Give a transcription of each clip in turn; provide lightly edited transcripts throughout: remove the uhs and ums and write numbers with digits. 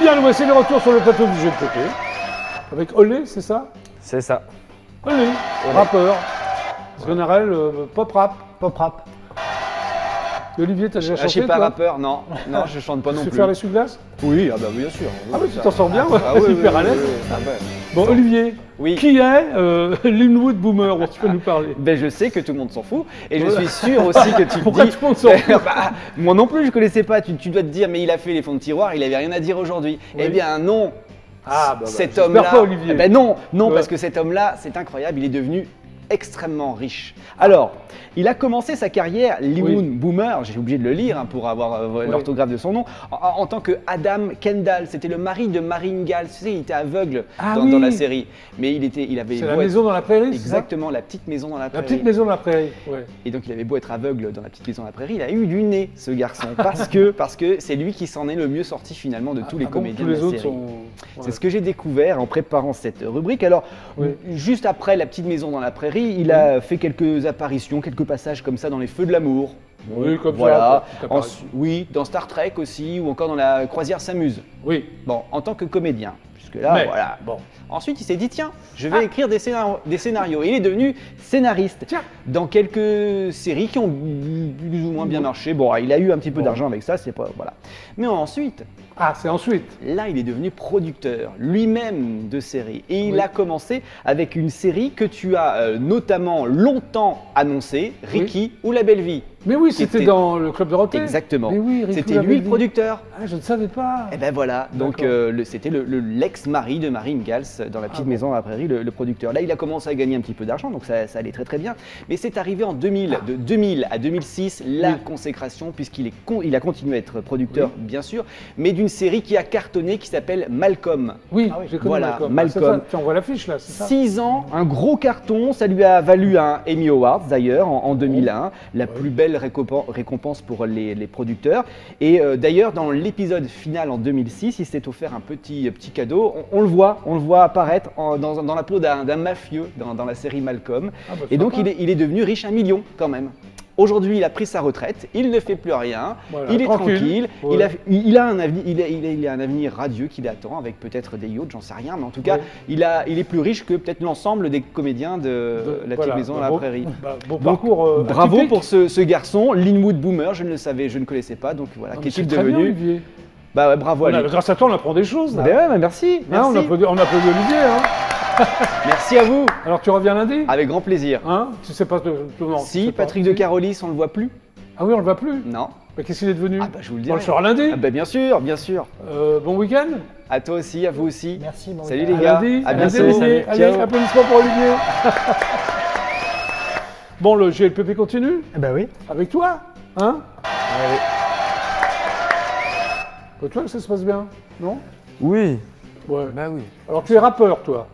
bien, nous voici de retour sur le plateau du GPP. Avec Olé, c'est ça? C'est ça. Olé, rappeur. Général, pop rap. Pop rap. Olivier, t'as déjà chanté? Je suis pas toi rappeur, non. Non, je chante pas non Tu sais plus. faire les essuie-glaces? Oui, ah bah bien sûr. Ah oui, tu t'en sors bien, ouais. Ah oui, Hyper oui, à l'aise. oui, oui. Ah bah. Bon, Olivier, Oui. qui est Linwood Boomer? Bon, tu peux nous parler. Ben, je sais que tout le monde s'en fout et je Voilà. suis sûr aussi que tu te Pourquoi dis. tout le monde s'en fout? Bah, moi non plus, je connaissais pas. Tu dois te dire, mais il a fait les fonds de tiroir, il avait rien à dire aujourd'hui. Oui. Eh bien non. Ah, bah, Cet j'espère homme-là. pas, Olivier. Eh ben non, non, Ouais. parce que cet homme-là, c'est incroyable. Il est devenu extrêmement riche. Alors, il a commencé sa carrière, Linwood Boomer, j'ai oublié de le lire pour avoir l'orthographe de son nom, en tant que Adam Kendall. C'était le mari de Mary Ingalls. Tu sais, il était aveugle dans la série. Mais il avait C'est la maison dans la prairie, exactement, la petite maison dans la prairie. La petite maison dans la prairie, ouais. Et donc il avait beau être aveugle dans la petite maison dans la prairie, il a eu du nez, ce garçon, parce que c'est lui qui s'en est le mieux sorti finalement de tous les comédiens de la série. C'est ce que j'ai découvert en préparant cette rubrique. Alors, juste après la petite maison dans la prairie, il a fait quelques apparitions, quelques passages comme ça dans Les Feux de l'amour. Oui, comme voilà. ça. Oui, dans Star Trek aussi, ou encore dans La Croisière s'amuse. Oui. Bon, en tant que comédien, puisque là, voilà. Bon. Ensuite, il s'est dit, tiens, je vais écrire des scénarios. Et il est devenu scénariste dans quelques séries qui ont plus ou moins bien marché. Bon, il a eu un petit peu d'argent avec ça, c'est pas... Voilà. Mais ensuite... Ah, c'est ensuite. Là, il est devenu producteur lui-même de séries. Et il a commencé avec une série que tu as notamment longtemps annoncée, Ricky ou La Belle Vie. Mais oui, c'était dans le Club Dorothée. Exactement. Mais oui, c'était lui le producteur. Ah, je ne savais pas. Et ben voilà, donc c'était l'ex-mari de Mary Ingalls dans La Petite Maison dans la Prairie, le producteur. Là, il a commencé à gagner un petit peu d'argent, donc ça allait très très bien. Mais c'est arrivé en 2000, de 2000 à 2006, la consécration, puisqu'il a continué à être producteur, bien sûr, mais d'une série qui a cartonné, qui s'appelle Malcolm. Oui, j'ai connu Malcolm. Tu envoies l'affiche là, c'est ça? 6 ans, un gros carton, ça lui a valu un Emmy Award d'ailleurs en 2001, la plus belle récompense pour les producteurs. Et d'ailleurs, dans l'épisode final en 2006, il s'est offert un petit cadeau. On le voit apparaître dans la peau d'un mafieux dans la série Malcolm. Et donc, il est devenu riche 1 million quand même. Aujourd'hui, il a pris sa retraite, il ne fait plus rien, il est tranquille, il a un avenir radieux qui l'attend avec peut-être des yachts, j'en sais rien, mais en tout cas, il est plus riche que peut-être l'ensemble des comédiens de La Petite Maison dans la Prairie. Bon parcours. Bravo pour ce garçon, Linwood Boomer, je ne le savais, je ne connaissais pas, donc voilà, qu'est-il devenu? Bah ouais, bravo à lui. Grâce à toi, on apprend des choses. Là. Ouais, merci. On applaudit Olivier. Hein. Merci à vous. Alors tu reviens lundi? Avec grand plaisir. Hein? Tu sais pas si, Patrick de Carolis, on ne le voit plus. Ah oui, on ne le voit plus? Non. Mais qu'est-ce qu'il est devenu? Ah bah je vous le dis. On le fera lundi? Ah bah bien sûr, bien sûr. Bon week-end? À toi aussi, à vous aussi. Merci, bon salut les gars. À bientôt. Allez, applaudissements pour Olivier. Bon, le GLPP continue? Eh ben oui. Avec toi? Hein? Oui. Tu vois que ça se passe bien, non? Oui. Ouais. Bah oui. Alors tu es rappeur, toi?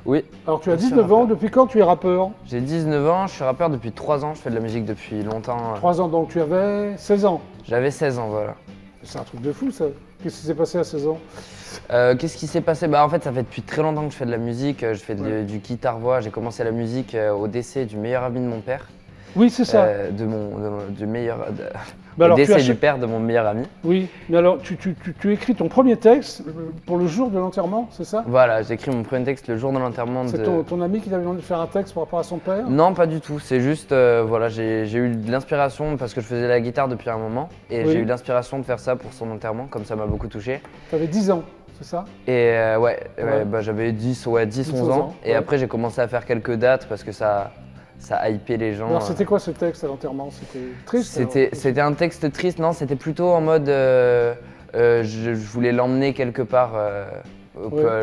Oui. Alors tu as 19 ans, depuis quand tu es rappeur? J'ai 19 ans, je suis rappeur depuis 3 ans, je fais de la musique depuis longtemps. 3 ans, donc tu avais 16 ans? J'avais 16 ans, voilà. C'est un truc de fou ça. Qu'est-ce qui s'est passé à 16 ans? Qu'est-ce qui s'est passé? Bah en fait ça fait depuis très longtemps que je fais de la musique, je fais du guitare-voix, j'ai commencé la musique au décès du meilleur ami de mon père. Oui, c'est ça. Au décès du père de mon meilleur ami. Oui, mais alors tu écris ton premier texte pour le jour de l'enterrement, c'est ça? Voilà, j'ai écrit mon premier texte le jour de l'enterrement de... C'est ton ami qui t'avait demandé de faire un texte par rapport à son père? Non, pas du tout, c'est juste, voilà, j'ai eu de l'inspiration parce que je faisais la guitare depuis un moment et j'ai eu l'inspiration de faire ça pour son enterrement, comme ça m'a beaucoup touché. Tu avais 10 ans, c'est ça? Et bah, j'avais 10-11 ans et après j'ai commencé à faire quelques dates parce que ça a hypé les gens. Alors c'était quoi ce texte à l'enterrement? C'était triste? C'était un texte triste, non, c'était plutôt en mode je voulais l'emmener quelque part,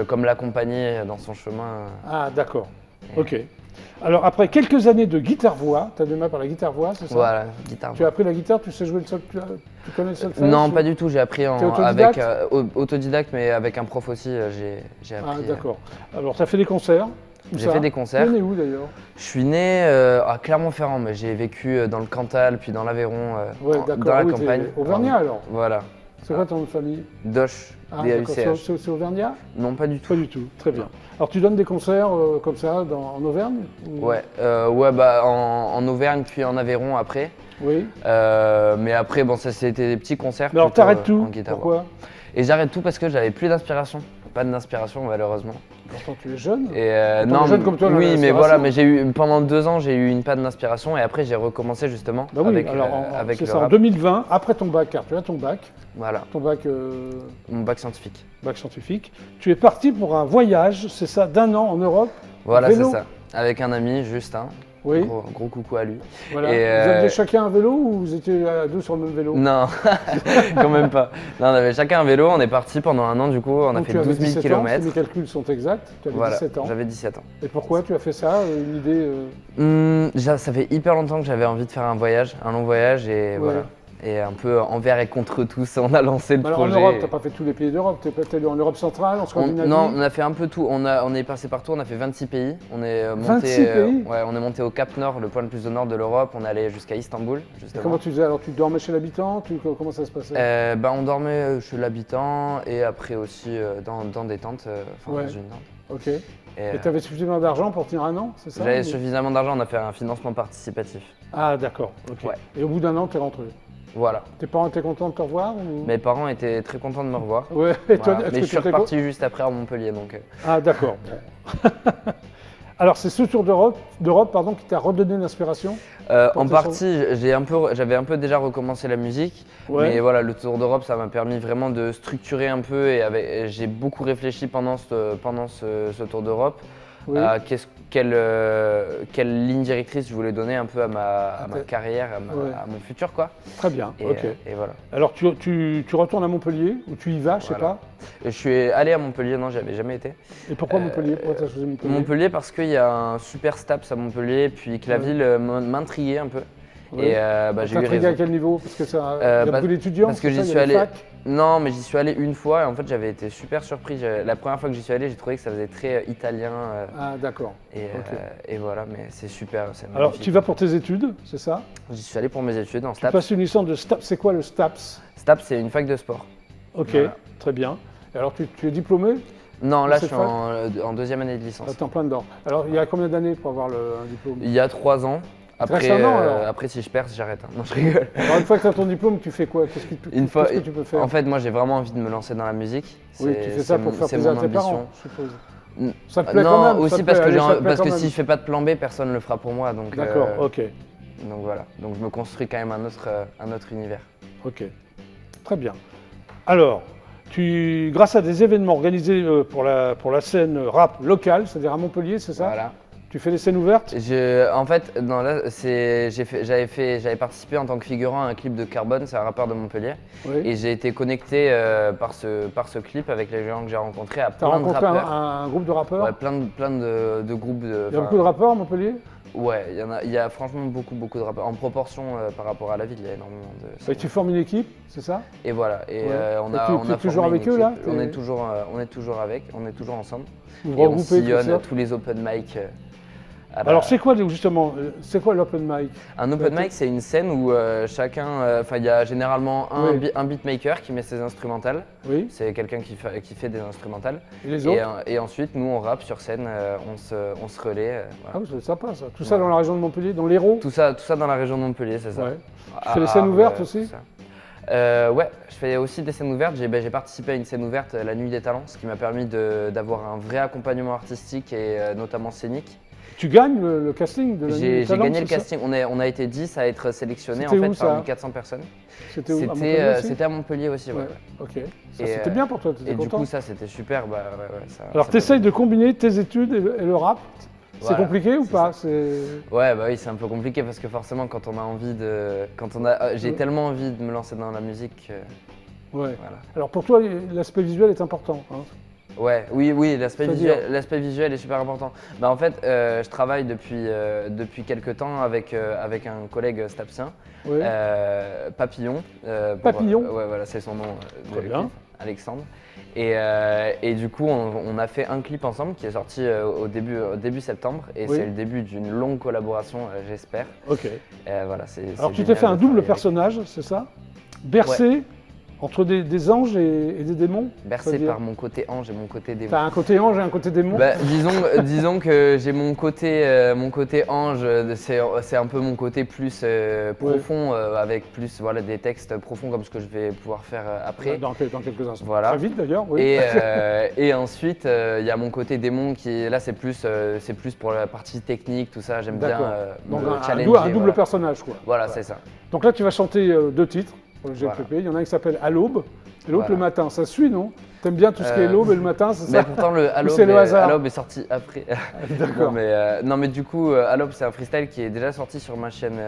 comme l'accompagner dans son chemin. Ah d'accord, ok. Alors après quelques années de guitare-voix, tu as démarré par la guitare-voix, c'est ça? Voilà, guitare-voix. Tu as appris la guitare, tu sais jouer le solfège, tu connais le solfège? Non, pas du tout, j'ai appris autodidacte? Autodidacte, mais avec un prof aussi, j'ai appris. Ah d'accord. Alors tu as fait des concerts? J'ai fait des concerts. Tu es né où d'ailleurs? Je suis né à Clermont-Ferrand, mais j'ai vécu dans le Cantal, puis dans l'Aveyron, dans la campagne. Auvergnat alors? Voilà. C'est quoi ton nom de famille? Doche, D-A-U-C-H. C'est Auvergnat? Non, pas du tout. Pas du tout, très bien. Alors tu donnes des concerts comme ça en Auvergne? Ouais, bah, en Auvergne puis en Aveyron après. Oui. Mais après, bon, ça c'était des petits concerts. Mais alors t'arrêtes tout, pourquoi? Et j'arrête tout parce que j'avais plus d'inspiration. Pas d'inspiration malheureusement. Pourtant tu es jeune. Et non, jeune comme toi, oui, mais voilà, mais pendant 2 ans j'ai eu une panne d'inspiration et après j'ai recommencé justement bah oui, avec, alors, avec c'est le ça, rap. en 2020, après ton bac, car tu as ton bac. Voilà. Ton bac. Mon bac scientifique. Bac scientifique. Tu es parti pour un voyage, c'est ça, d'1 an en Europe. Voilà, c'est vélo. ça. Avec un ami, Justin. Oui. Gros coucou à lui. Voilà. Et vous aviez chacun un vélo ou vous étiez à 2 sur le même vélo? Non, quand même pas. Non, on avait chacun un vélo, on est parti pendant 1 an du coup, on a fait 12 000 km. Si mes calculs sont exacts, tu avais Voilà, 17 ans. j'avais 17 ans. Et pourquoi tu as fait ça? Une idée Ça fait hyper longtemps que j'avais envie de faire un voyage, un long voyage et voilà. Et un peu envers et contre tous, on a lancé le alors projet. En Europe, tu n'as pas fait tous les pays d'Europe, tu es allé en Europe centrale, en Scandinavie? Non, on a fait un peu tout, on est passé partout, on a fait 26 pays. On est monté, 26 pays ouais, on est monté au Cap Nord, le point le plus au nord de l'Europe, on est allé jusqu'à Istanbul. Et comment tu faisais? Alors tu dormais chez l'habitant? Comment ça se passait? On dormait chez l'habitant et après aussi dans des tentes, dans une tente. Ok. Et tu avais suffisamment d'argent pour tenir 1 an, c'est ça? J'avais suffisamment d'argent, on a fait un financement participatif. Ah d'accord, ok. Ouais. Et au bout d'1 an, tu es rentré? Voilà. Tes parents étaient contents de te revoir ou... Mes parents étaient très contents de me revoir. Ouais, et toi, voilà. Mais je suis reparti juste après à Montpellier. Donc... Ah d'accord. Alors c'est ce tour d'Europe qui t'a redonné l'inspiration? En partie, j'avais un peu déjà recommencé la musique, mais voilà, le tour d'Europe, ça m'a permis vraiment de structurer un peu et j'ai beaucoup réfléchi pendant ce tour d'Europe. Oui. Quelle ligne directrice je voulais donner un peu à ma carrière, à mon futur quoi. Très bien, ok. Et voilà. Alors tu retournes à Montpellier ou tu y vas, je sais pas? Je suis allé à Montpellier, non, j'y avais jamais été. Et pourquoi Montpellier? Pourquoi tu as choisi Montpellier? Montpellier parce qu'il y a un super STAPS à Montpellier, puis que la ville m'intriguait un peu. Oui. Et j'ai eu raison. À quel niveau? Parce que ça, il y a beaucoup d'étudiants. Parce que j'y suis allé. Non, mais j'y suis allé une fois et en fait j'avais été super surpris. La première fois que j'y suis allé, j'ai trouvé que ça faisait très italien. Ah d'accord. Et voilà, mais c'est super. Alors tu vas pour tes études, c'est ça? J'y suis allé pour mes études en STAPS. Tu passes une licence de STAPS. C'est quoi le STAPS? STAPS, c'est une fac de sport. Ok, voilà. Très bien. Et alors tu es diplômé? Non, là je suis en 2e année de licence. T'es en plein dedans. Alors il y a combien d'années pour avoir un diplôme? Il y a 3 ans. Après, si je perce, j'arrête. Hein. Non, je rigole. Alors, une fois que tu as ton diplôme, tu fais quoi? Qu'est-ce que tu peux faire? En fait, moi, j'ai vraiment envie de me lancer dans la musique. Oui, tu fais ça pour faire plaisir à tes parents, je suppose. Ça te plaît non, quand même? Aussi parce que si je fais pas de plan B, personne ne le fera pour moi. D'accord, ok. Donc voilà. Donc je me construis quand même un autre univers. Ok, très bien. Alors, grâce à des événements organisés pour la scène rap locale, c'est-à-dire à Montpellier, c'est ça? Voilà. Tu fais des scènes ouvertes? En fait, j'avais participé en tant que figurant à un clip de Carbone, c'est un rappeur de Montpellier. Oui. Et j'ai été connecté par ce clip avec les gens que j'ai rencontrés à plein de rappeurs. T'as rencontré un groupe de rappeurs? Ouais, plein de groupes. Il y a beaucoup de rappeurs à Montpellier? Ouais, il y a franchement beaucoup de rappeurs. En proportion par rapport à la ville, il y a énormément de... Et tu formes une équipe, c'est ça? Et voilà. Et on a toujours avec eux là? On est toujours ensemble. Vous et on sillonne tous les open mic. Alors c'est quoi justement, c'est quoi l'open mic? Un open mic, c'est une scène où chacun, il y a généralement un beatmaker qui met ses instrumentales. Oui. C'est quelqu'un qui fait des instrumentales. Et les autres? Et ensuite, nous on rappe sur scène, on se relaie. Voilà. Ah oui, c'est sympa ça. Tout ça dans la région de Montpellier, dans l'Hérault? Tout ça dans la région de Montpellier, c'est ça. Ouais. Tu fais des scènes ouvertes aussi? Ouais, je fais aussi des scènes ouvertes. J'ai participé à une scène ouverte, la Nuit des Talents, ce qui m'a permis d'avoir un vrai accompagnement artistique et notamment scénique. Tu gagnes le casting de la Nuit des Talents? J'ai gagné le casting, on a été 10 à être sélectionnés en fait parmi 400 personnes. C'était où? C'était à Montpellier aussi, ouais. Ok, c'était bien pour toi, t'étais content? Et du coup ça c'était super. Alors tu essayes de combiner tes études et le rap? C'est compliqué ou pas? Ouais, bah oui, c'est un peu compliqué parce que forcément quand on a envie de... J'ai tellement envie de me lancer dans la musique. Ouais. Voilà. Alors pour toi, l'aspect visuel est important, hein? Ouais, oui, l'aspect visuel est super important. Bah, en fait, je travaille depuis quelques temps avec un collègue stapsien, Papillon. Papillon? Ouais, voilà, c'est son nom. Très bien. Alexandre. Et du coup, on a fait un clip ensemble qui est sorti au début septembre et c'est le début d'une longue collaboration, j'espère. Ok. Voilà, alors tu t'es fait un double personnage, c'est ça? Bercé Entre des anges et des démons? Bercé par mon côté ange et mon côté démon. T'as un côté ange et un côté démon? Bah, disons que j'ai mon côté ange, c'est un peu mon côté plus profond, avec plus des textes profonds comme ce que je vais pouvoir faire après. Dans quelques instants. Voilà. Très vite d'ailleurs, oui. Et ensuite, il y a mon côté démon qui, là, c'est plus pour la partie technique, tout ça. J'aime bien me challenger. Un double personnage, quoi. Voilà, c'est ça. Donc là, tu vas chanter 2 titres pour le GLPP. Il y en a un qui s'appelle À l'aube et l'autre le matin. Ça suit, non? T'aimes bien tout ce qui est l'aube et le matin, c'est ça? Mais pourtant, le À l'aube est sorti après. D'accord. Non, mais du coup, À l'aube, c'est un freestyle qui est déjà sorti sur ma chaîne,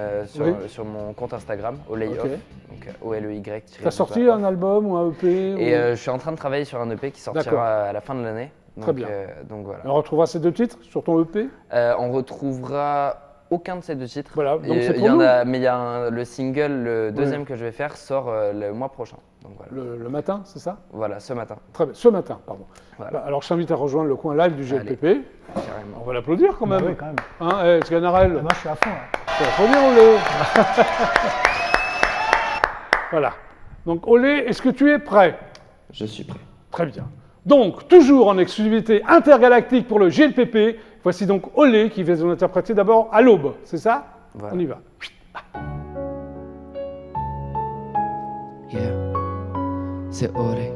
sur mon compte Instagram, Oley Off. Donc OLEY. T'as sorti un album ou un EP? Et je suis en train de travailler sur un EP qui sortira à la fin de l'année. Très bien. Donc voilà. On retrouvera ces 2 titres sur ton EP? On retrouvera aucun de ces 2 titres. Voilà, donc c'est pour mais il y a le single, le deuxième que je vais faire, sort le mois prochain. Donc voilà. Le matin, c'est ça? Voilà, ce matin. Très bien, ce matin, pardon. Voilà. Alors je t'invite à rejoindre le coin live du GLPP. Carrément. On va l'applaudir quand même. Oui, quand même. Hein, Sganarelle. Moi, je suis à fond. Tu vas applaudir, Olé. Voilà. Donc Olé, est-ce que tu es prêt? Je suis prêt. Très bien. Donc, toujours en exclusivité intergalactique pour le GLPP, voici donc Olé qui va nous interpréter d'abord À l'aube, c'est ça? Voilà. On y va. Yeah, c'est Olé.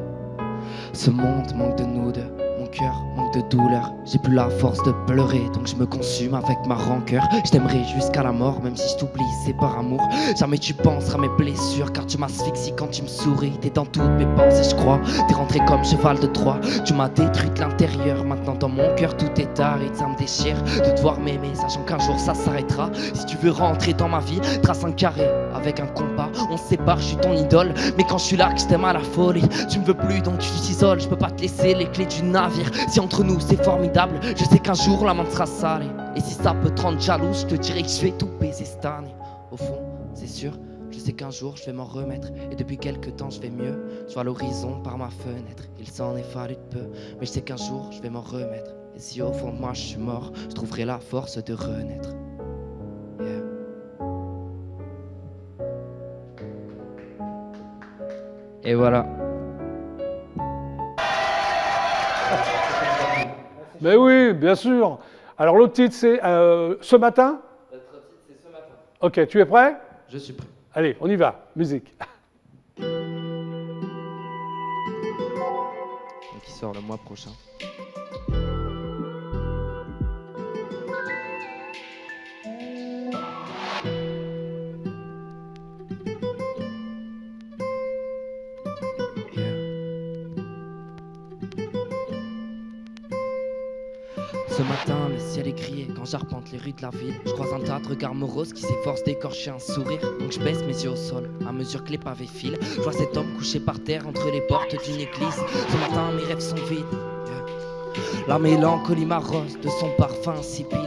Ce monde manque de nous deux, mon cœur manque de douleur. J'ai plus la force de pleurer, donc je me consume avec ma rancœur. Je t'aimerai jusqu'à la mort, même si je t'oublie, c'est par amour. Jamais tu penseras à mes blessures, car tu m'asphyxies quand tu me souris. T'es dans toutes mes pensées, je crois. T'es rentré comme cheval de Troie. Tu m'as détruit de l'intérieur, maintenant dans mon cœur tout est aride. Ça me déchire de te voir m'aimer, sachant qu'un jour ça s'arrêtera. Si tu veux rentrer dans ma vie, trace un carré avec un compas. On se sépare, je suis ton idole, mais quand je suis là que je t'aime à la folie. Tu me veux plus, donc tu t'isoles. Je peux pas te laisser les clés du navire. Si entre nous c'est formidable, je sais qu'un jour la main sera salée. Et si ça peut te rendre jaloux, je te dirai que je vais tout baiser cette année. Au fond, c'est sûr, je sais qu'un jour je vais m'en remettre. Et depuis quelques temps je vais mieux. Je vois l'horizon par ma fenêtre. Il s'en est fallu de peu, mais je sais qu'un jour je vais m'en remettre. Et si au fond de moi je suis mort, je trouverai la force de renaître. Yeah. Et voilà. Mais oui, bien sûr. Alors l'autre titre c'est Ce matin? L'autre titre c'est Ce matin. Ok, tu es prêt? Je suis prêt. Allez, on y va. Musique. Donc il sort le mois prochain. Ce matin, le ciel est grillé quand j'arpente les rues de la ville. Je croise un tas de regards moroses qui s'efforcent d'écorcher un sourire. Donc je baisse mes yeux au sol, à mesure que les pavés filent. Je vois cet homme couché par terre entre les portes d'une église. Ce matin, mes rêves sont vides. La mélancolie m'arrose de son parfum insipide.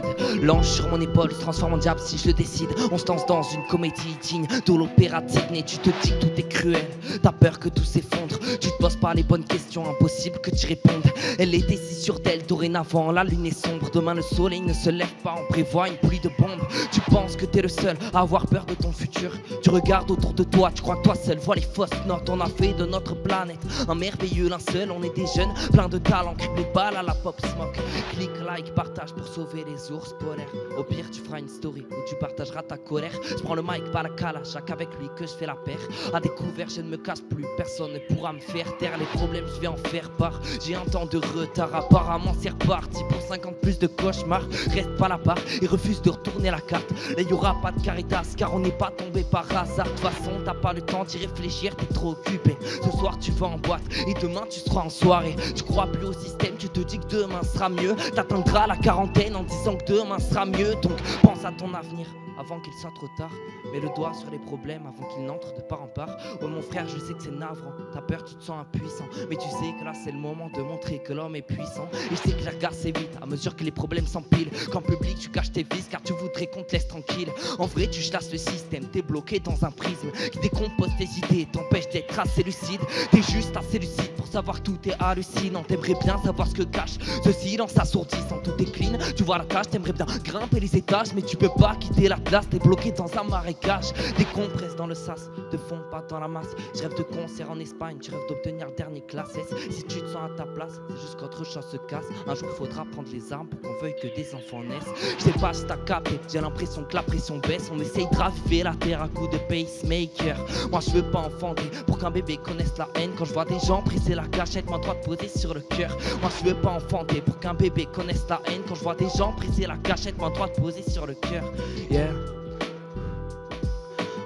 L'ange sur mon épaule se transforme en diable si je le décide. On se lance dans une comédie digne de l'opéra Disney. Tu te dis que tout est cruel, t'as peur que tout s'effondre. Tu te poses pas les bonnes questions, impossible que tu répondes. Elle était si sûre d'elle, dorénavant la lune est sombre. Demain le soleil ne se lève pas, on prévoit une pluie de bombes. Tu penses que t'es le seul à avoir peur de ton futur. Tu regardes autour de toi, tu crois que toi seul vois les fausses notes. On a fait de notre planète un merveilleux linceul. On est des jeunes, plein de talent, criblés balles à la pop smoke. Clique, like, partage pour sauver les ours polaires. Au pire tu feras une story où tu partageras ta colère. Je prends le mic par la calache, avec lui que je fais la paire. À découvert je ne me casse plus, personne ne pourra me faire taire. Les problèmes je vais en faire part, j'ai un temps de retard. Apparemment c'est reparti pour 50 plus de cauchemars. Reste pas là-bas et refuse de retourner la carte. Là y aura pas de caritas car on n'est pas tombé par hasard. De toute façon t'as pas le temps d'y réfléchir, t'es trop occupé. Ce soir tu vas en boîte et demain tu seras en soirée. Tu crois plus au système, tu te dis que demain sera mieux. T'atteindras la quarantaine en disant que demain sera mieux. Donc pense à ton avenir avant qu'il soit trop tard. Mets le doigt sur les problèmes avant qu'ils n'entrent de part en part. Oh mon frère, je sais que c'est navrant, t'as peur, tu te sens impuissant. Mais tu sais que là c'est le moment de montrer que l'homme est puissant. Et je sais que les regards s'évitent à mesure que les problèmes s'empilent. Qu'en public tu caches tes vices car tu voudrais qu'on te laisse tranquille. En vrai tu chasses le système, t'es bloqué dans un prisme qui décompose tes idées, t'empêche d'être assez lucide. T'es juste assez lucide pour savoir que tout est hallucinant. T'aimerais bien savoir ce que cache ce silence assourdissant. Tout est clean, tu vois la tâche, t'aimerais bien grimper les étages. Mais tu peux pas quitter la place glace, t'es bloqué dans un marécage. Des compresses dans le sas, te font pas dans la masse. Je rêve de concert en Espagne, je rêve d'obtenir le dernier classe S. Si tu te sens à ta place, c'est juste qu'autre chose se casse. Un jour faudra prendre les armes pour qu'on veuille que des enfants naissent. Je sais pas si t'as capté, j'ai l'impression que la pression baisse. On essaye de raviver la terre à coups de pacemaker. Moi je veux pas enfanter pour qu'un bébé connaisse la haine. Quand je vois des gens briser la gâchette, moi droit de poser sur le cœur. Moi je veux pas enfanter pour qu'un bébé connaisse la haine. Quand je vois des gens briser la gâchette, moi droit de poser sur le cœur. Yeah.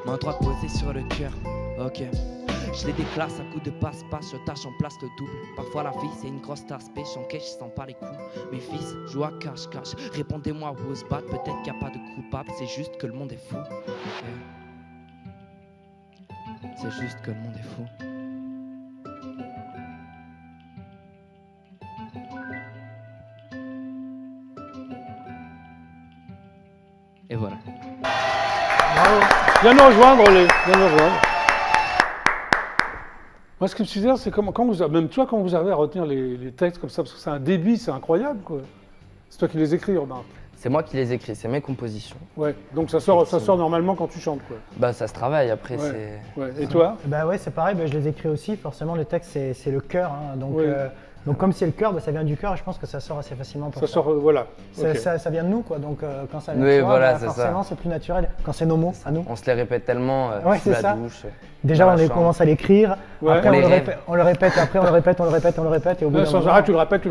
Main droite posée sur le cœur, ok. Je les déclasse à coups de passe-passe, je tâche en place le double. Parfois la vie c'est une grosse tasse, pêche en cache, je sens pas les coups. Mes fils jouent à cache-cache, répondez-moi où se battre, peut-être qu'il n'y a pas de coupable, c'est juste que le monde est fou. C'est juste que le monde est fou. Et voilà. Bravo. Viens nous rejoindre, Olé. Viens nous rejoindre. Moi, ce qui me sidère, c'est quand vous avez, même toi, quand vous avez à retenir les textes comme ça, parce que c'est un débit, c'est incroyable, quoi. C'est toi qui les écris, Robin. C'est moi qui les écris, c'est mes compositions. Ouais, donc ça sort normalement quand tu chantes, quoi. Bah ça se travaille, après ouais. c'est... Ouais. Et toi? Bah ouais, c'est pareil, je les écris aussi, forcément le texte c'est le cœur, hein, donc... Oui. Donc comme c'est le cœur, ça vient du cœur et je pense que ça sort assez facilement pour ça. Ça sort, voilà. Okay. Ça vient de nous, quoi. Donc quand ça vient de soi, voilà, forcément c'est plus naturel. Quand c'est nos mots, à nous. On se les répète tellement sous la douche. Déjà on commence à l'écrire, ouais. après on le répète, après on le répète, et au bout d'un moment... tu le répètes.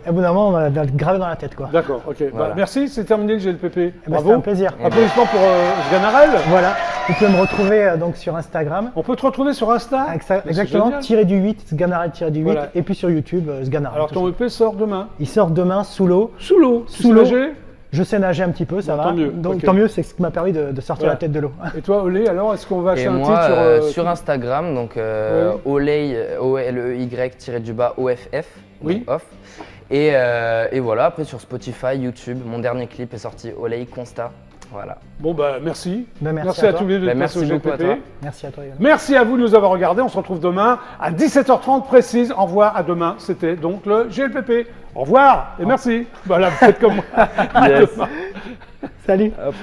Et au bout d'un moment, on a gravé dans la tête, quoi. D'accord, ok. Voilà. Bah, merci, c'est terminé le GLPP. Bravo. C'était un plaisir. Applaudissements pour Sganarelle. Voilà. Vous pouvez me retrouver donc sur Instagram. On peut te retrouver sur Insta? Exactement, _8, Sganarelle_8, voilà. et puis sur YouTube, Sganarelle. Alors ton EP sort demain? Il sort demain sous l'eau. Sous l'eau? Sous l'eau. Je sais nager un petit peu, ça va. Tant mieux. Donc tant mieux, c'est ce qui m'a permis de sortir la tête de l'eau. Et toi, Olé, alors, est-ce qu'on va acheter un titre sur Instagram, donc Oley, OLEY_OFF. Oui. Off. Et voilà, après sur Spotify, YouTube, mon dernier clip est sorti, Oley Constat. Voilà. Bon bah merci. Merci à tous les deux. Merci beaucoup à toi. Merci à toi. Merci à vous de nous avoir regardés. On se retrouve demain à 17h30 précise. Au revoir, à demain. C'était donc le GLPP. Au revoir et merci. Voilà, vous faites comme moi. Yes. Salut. Hop.